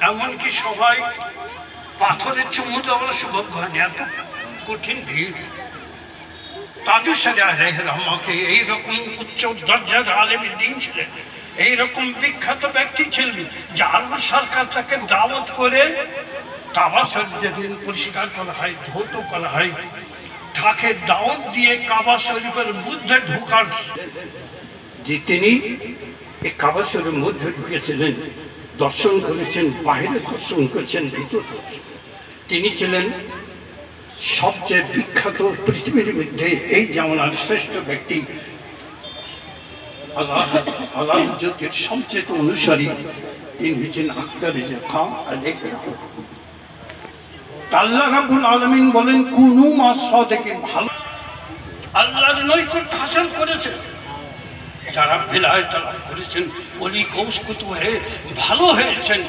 এমনকি সবাই পাথরের চুমু দেওয়ার সৌভাগ্য হয়নি, এত কঠিন ভিড়। তাজুসারে আলাইহির রহমাকে এইরকম উচ্চ দরজার আলেমের দিন ছিলেন, এইরকম বিখ্যাত ব্যক্তি ছিলেন যে আল্লাহ সরকার তাকে দাওয়াত করে কাবা শরীফ যেদিন পরিষ্কার করা হয়, ধৌত করা হয়, তাকে দাওয়াত দিয়ে কাবা শরীফের মধ্যে ঢোকার যে তিনি এই কাবা শরীফের মধ্যে ঢুকেছিলেন, দর্শন করেছেন, বাইরে দর্শন করেছেন, ভিতর দর্শন। তিনি ছিলেন সবচেয়ে বিখ্যাত পৃথিবীর মধ্যে এই জামানার শ্রেষ্ঠ ব্যক্তি। আল্লাহ জ্যোতির সবচেয়ে অনুসারী তিনি হচ্ছেন আখতার রেজা খান আলাইহির রহমত। আল্লাহ রাব্বুল আলামিন বলেন কুনু মা সাদিকিন, ভালো আল্লাহর নৈকট্য হাসিল করেছেন যারা বিলায়েত লাভ করেছেন, ওলি গৌস কুতুব হয়ে ভালো হয়েছেন।